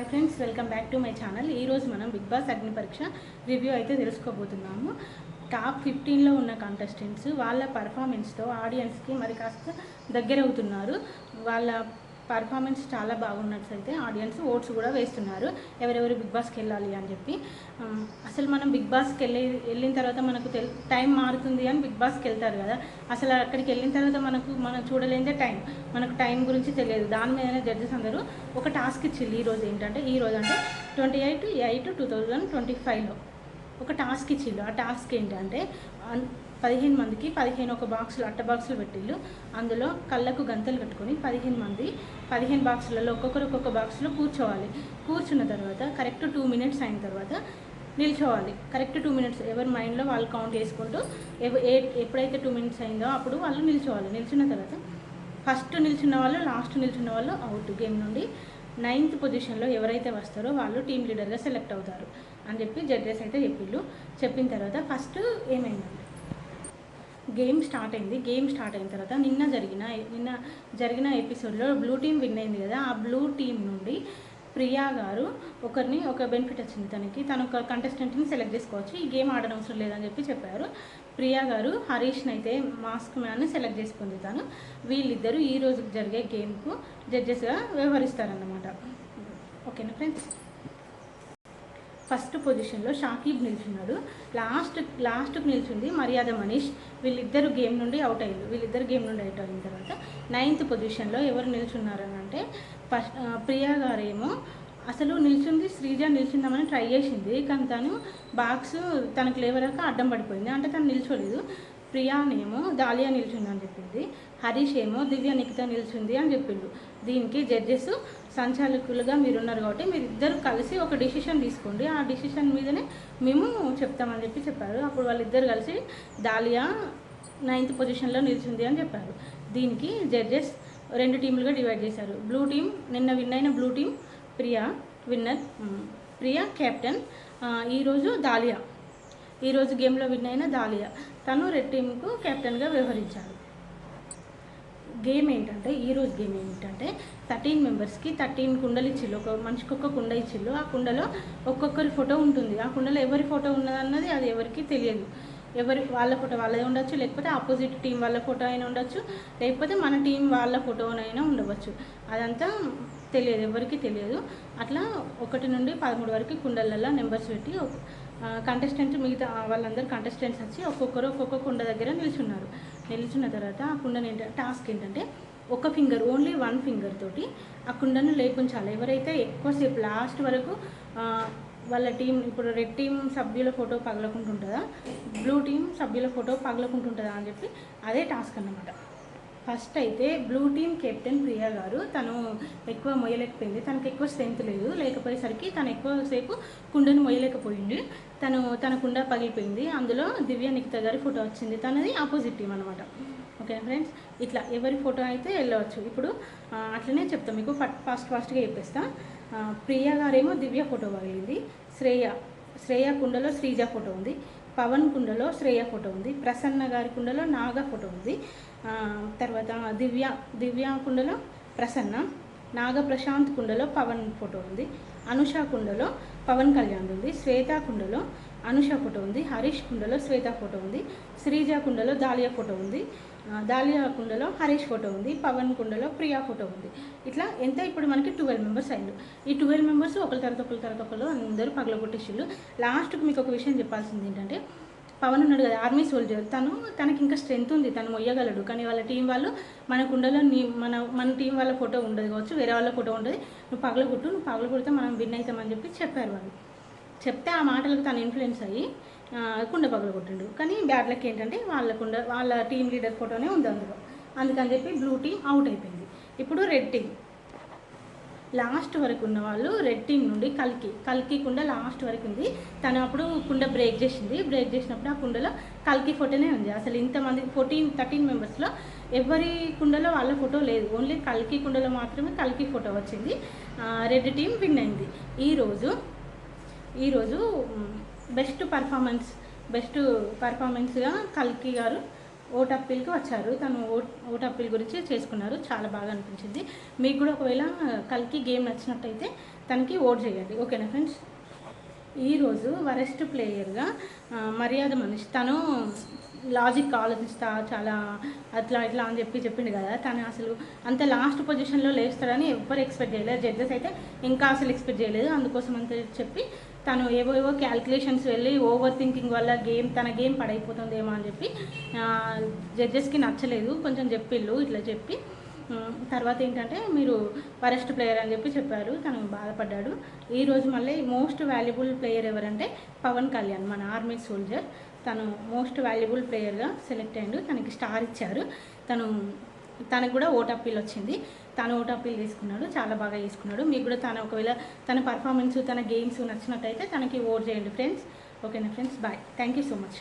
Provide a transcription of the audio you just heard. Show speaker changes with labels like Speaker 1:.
Speaker 1: Friends, welcome back to my channel. ఈరోజు మనం big boss అగ్ని పరీక్ష రివ్యూ అయితే తెలుసుకోబోతున్నాము. టాప్ 15లో ఉన్న కంటెస్టెంట్స్ వాళ్ళ పర్ఫార్మెన్స్తో ఆడియన్స్కి మరి కాస్త దగ్గర అవుతున్నారు. వాళ్ళ పర్ఫార్మెన్స్ చాలా బాగున్నట్లయితే ఆడియన్స్ ఓట్స్ కూడా వేస్తున్నారు ఎవరెవరు బిగ్ బాస్కి వెళ్ళాలి అని చెప్పి. అసలు మనం బిగ్ బాస్కి వెళ్ళిన తర్వాత మనకు టైం మారుతుంది అని బిగ్ బాస్కి వెళ్తారు కదా. అసలు అక్కడికి వెళ్ళిన తర్వాత మనం చూడలేదే మనకు టైం గురించి తెలియదు. దాని మీదనే జడ్జెస్ అందరూ ఒక టాస్క్ ఇచ్చింది. ఈరోజు అంటే 28/8/2025లో ఒక టాస్క్ ఇచ్చిళ్ళు. ఆ టాస్క్ ఏంటంటే 15 మందికి 15 బాక్సులు అట్ట బాక్సులు పెట్టిళ్ళు. అందులో కళ్ళకు గంతలు కట్టుకొని 15 మంది 15 బాక్సులలో ఒక్కొక్క బాక్స్లో కూర్చోవాలి. కూర్చున్న తర్వాత కరెక్ట్ 2 మినిట్స్ అయిన తర్వాత నిల్చోవాలి. కరెక్ట్ 2 మినిట్స్ ఎవరి మైండ్లో వాళ్ళు కౌంట్ చేసుకుంటూ ఎప్పుడైతే 2 మినిట్స్ అయిందో అప్పుడు వాళ్ళు నిల్చోవాలి. నిల్చున్న తర్వాత ఫస్ట్ నిల్చున్న వాళ్ళు లాస్ట్ నిల్చున్న వాళ్ళు అవుట్ గేమ్ నుండి. 9th పొజిషన్లో ఎవరైతే వస్తారో వాళ్ళు టీమ్ లీడర్గా సెలెక్ట్ అవుతారు అని చెప్పి జడ్జెస్ అయితే చెప్పిన తర్వాత ఫస్ట్ ఏమైందండి, గేమ్ స్టార్ట్ అయింది. గేమ్ స్టార్ట్ అయిన తర్వాత నిన్న జరిగిన ఎపిసోడ్లో బ్లూ టీమ్ విన్ అయింది కదా. ఆ బ్లూ టీమ్ నుండి ప్రియా గారు ఒక బెనిఫిట్ వచ్చింది. తను ఒక కంటెస్టెంట్ని సెలెక్ట్ చేసుకోవచ్చు, ఈ గేమ్ ఆడనవసరం లేదని చెప్పారు. ప్రియా గారు హరీష్ని అయితే మాస్క్ మ్యాన్ని సెలెక్ట్ చేసుకుంది. వీళ్ళిద్దరూ ఈ రోజు జరిగే గేమ్కు జడ్జెస్గా వ్యవహరిస్తారన్నమాట. ఓకేనా ఫ్రెండ్స్. ఫస్ట్ పొజిషన్లో షాకీబ్ నిల్చున్నాడు. లాస్ట్కు నిల్చుంది మర్యాద మనీష్. వీళ్ళిద్దరు గేమ్ నుండి అవుట్ అయిన తర్వాత 9th పొజిషన్లో ఎవరు నిల్చున్నారని అంటే ప్రియా గారేమో అసలు నిల్చుంది శ్రీజ నిల్చుందామని ట్రై చేసింది, కానీ తను బాక్స్ తనకు లేవరాక అడ్డం పడిపోయింది. అంటే తను నిల్చోలేదు. ప్రియానేమో దాలియా నిల్చుంది అని చెప్పింది. హరీష్ ఏమో దివ్య నిఖిత నిల్చుంది అని చెప్పిండు. దీనికి జడ్జెస్ సంచాలకులుగా మీరున్నారు కాబట్టి మీరిద్దరు కలిసి ఒక డిసిషన్ తీసుకోండి, ఆ డిసిషన్ మీదనే మేము చెప్తామని చెప్పారు. అప్పుడు వాళ్ళిద్దరు కలిసి దాలియా 9th పొజిషన్లో నిల్చుంది అని చెప్పారు. దీనికి జడ్జెస్ 2 టీములుగా డివైడ్ చేశారు. బ్లూ టీం నిన్న విన్ అయిన blue team Priya winner, Priya captain. ఈరోజు గేమ్లో విన్ అయిన దాలియా తను రెడ్ టీంకు కెప్టెన్గా వ్యవహరించారు. ఈరోజు గేమ్ ఏంటంటే 13 మెంబర్స్కి 13 కుండలు ఇచ్చిళ్ళు. ఒక మనిషికి ఒక కుండ ఇచ్చిళ్ళు. ఆ కుండలో ఒక్కొక్కరి ఫోటో ఉంటుంది. ఆ కుండలో ఎవరి ఫోటో ఉన్నదన్నది అది ఎవరికి తెలియదు. వాళ్ళ ఫోటో వాళ్ళదే ఉండొచ్చు, లేకపోతే ఆపోజిట్ టీం వాళ్ళ ఫోటో అయినా ఉండొచ్చు, లేకపోతే మన టీం వాళ్ళ ఫోటోనైనా ఉండవచ్చు. అదంతా తెలియదు, ఎవరికి తెలియదు. అట్లా 1 నుండి 13 వరకు కుండలలో నెంబర్స్ పెట్టి కంటెస్టెంట్స్ మిగతా వాళ్ళందరూ కంటెస్టెంట్స్ వచ్చి ఒక్కొక్క కుండ దగ్గర నిల్చున్న తర్వాత ఆ కుండని టాస్క్ ఏంటంటే ఒక ఫింగర్, ఓన్లీ 1 ఫింగర్ తోటి ఆ కుండను లేపుంచాలి. ఎవరైతే ఎక్కువసేపు లాస్ట్ వరకు వాళ్ళ టీం, ఇప్పుడు రెడ్ టీం సభ్యుల ఫోటో పగలకుంటుంటుందా, బ్లూ టీం సభ్యుల ఫోటో పగలకుంటుంటుందా అని చెప్పి అదే టాస్క్ అన్నమాట. ఫస్ట్ అయితే బ్లూ టీం కెప్టెన్ ప్రియా గారు తను ఎక్కువ మొయ్యలేకపోయింది. తనకు ఎక్కువ స్ట్రెంత్ లేకపోయేసరికి తను ఎక్కువసేపు కుండను మొయ్యలేకపోయింది. తన కుండ పగిలిపోయింది. అందులో దివ్య నిఖిత గారి ఫోటో వచ్చింది. తనది ఆపోజిట్ టీం అనమాట. ఓకే ఫ్రెండ్స్, ఇట్లా ఎవరి ఫోటో అయితే వెళ్ళవచ్చు. ఇప్పుడు అట్లనే చెప్తాం మీకు, ఫాస్ట్గా చెప్పేస్తా. ప్రియా గారేమో దివ్య ఫోటో పగిలింది. శ్రేయ కుండలో శ్రీజ ఫోటో ఉంది. పవన్ కుండలో శ్రేయ ఫోటో ఉంది. ప్రసన్న గారి కుండలో నాగ ఫోటో ఉంది. తర్వాత దివ్య కుండలో ప్రసన్న, నాగ ప్రశాంత్ కుండలో పవన్ ఫోటో ఉంది. అనుష కుండలో పవన్ కళ్యాణ్ ఉంది. శ్వేత కుండలో అనుష ఫోటో ఉంది. హరీష్ కుండలో శ్వేత ఫోటో ఉంది. శ్రీజ కుండలో దాలియా ఫోటో ఉంది. దాలియా కుండలో హరీష్ ఫోటో ఉంది. పవన్ కుండలో ప్రియా ఫోటో ఉంది. ఇట్లా ఇప్పుడు మనకి 12 మెంబర్స్ అయ్యారు. ఈ 12 మెంబర్స్ ఒకరి తర్వాత ఒకరు అందరూ పగలగొట్టేసిళ్ళు. లాస్ట్కి మీకు ఒక విషయం చెప్పాల్సింది ఏంటంటే, పవన్ ఉన్నాడు కదా ఆర్మీ సోల్జర్, తనకి ఇంకా స్ట్రెంత్ ఉంది, తను మొయ్యగలడు. కానీ వాళ్ళ టీం వాళ్ళు మన కుండలో మన టీం వాళ్ళ ఫోటో ఉండదు కావచ్చు, వేరే వాళ్ళ ఫోటో ఉంటుంది, నువ్వు పగలగొడితే మనం విన్ అవుతామని చెప్పారు వాళ్ళు. చెప్తే ఆ మాటలకు తను ఇన్ఫ్లుయెన్స్ అయ్యి కుండ పగలగొట్టిండు. కానీ బ్యాడ్ లక్ ఏంటంటే వాళ్ళ టీం లీడర్ ఫోటోనే ఉంది అందులో. అందుకని చెప్పి బ్లూ టీం అవుట్ అయిపోయింది. ఇప్పుడు రెడ్ టీం లాస్ట్ వరకు ఉన్న వాళ్ళు, రెడ్ టీం నుండి కల్కి కుండ లాస్ట్ వరకు ఉంది. తను అప్పుడు కుండ బ్రేక్ చేసినప్పుడు ఆ కుండలో కల్కి ఫోటోనే ఉంది. అసలు ఇంతమంది 13 మెంబర్స్లో ఎవరి కుండలో వాళ్ళ ఫోటో లేదు, ఓన్లీ కల్కి కుండలో మాత్రమే కల్కి ఫోటో వచ్చింది. రెడ్ టీం విన్ అయింది. ఈరోజు బెస్ట్ పర్ఫార్మెన్స్గా కల్కి గారు ఓట్ అప్పీల్కి వచ్చారు. తను ఓట్ అప్పీల్ గురించి చేసుకున్నారు. చాలా బాగా అనిపించింది. మీకు కూడా ఒకవేళ కల్కి గేమ్ నచ్చినట్టయితే తనకి ఓట్ చేయండి. ఓకేనా ఫ్రెండ్స్? ఈరోజు వరెస్ట్ ప్లేయర్గా మర్యాద మనిషి, తను లాజిక్ ఆలోచిస్తా చాలా అట్లా ఇట్లా అని చెప్పిండు కదా, తను అసలు అంత లాస్ట్ పొజిషన్లో లేస్తాడని ఎవ్వరు ఎక్స్పెక్ట్ చేయలేదు. జడ్జెస్ అయితే ఇంకా అసలు ఎక్స్పెక్ట్ చేయలేదు. అందుకోసం అంత చెప్పి తను ఏవో క్యాల్కులేషన్స్ వెళ్ళి ఓవర్ థింకింగ్ వల్ల తన గేమ్ పడైపోతుందేమో అని చెప్పి జడ్జెస్కి నచ్చలేదు. కొంచెం చెప్పిళ్ళు ఇట్లా చెప్పి తర్వాత ఏంటంటే మీరు వరెస్ట్ ప్లేయర్ అని చెప్పారు. తను బాధపడ్డాడు. ఈరోజు మళ్ళీ మోస్ట్ వాల్యుబుల్ ప్లేయర్ ఎవరంటే పవన్ కళ్యాణ్, మన ఆర్మీ సోల్జర్. తను మోస్ట్ వాల్యుబుల్ ప్లేయర్గా సెలెక్ట్ అయ్యాడు. తనకి స్టార్ ఇచ్చారు. తనకు కూడా ఓట్ అప్పీల్ వచ్చింది. తను ఓట్ అప్పీల్ తీసుకున్నాడు. చాలా బాగా తీసుకున్నాడు. మీకు కూడా ఒకవేళ తన పర్ఫార్మెన్స్, తన గేమ్స్ నచ్చినట్టయితే తనకి ఓట్ చేయండి ఫ్రెండ్స్. ఓకేనా friends? Bye. Thank you so much.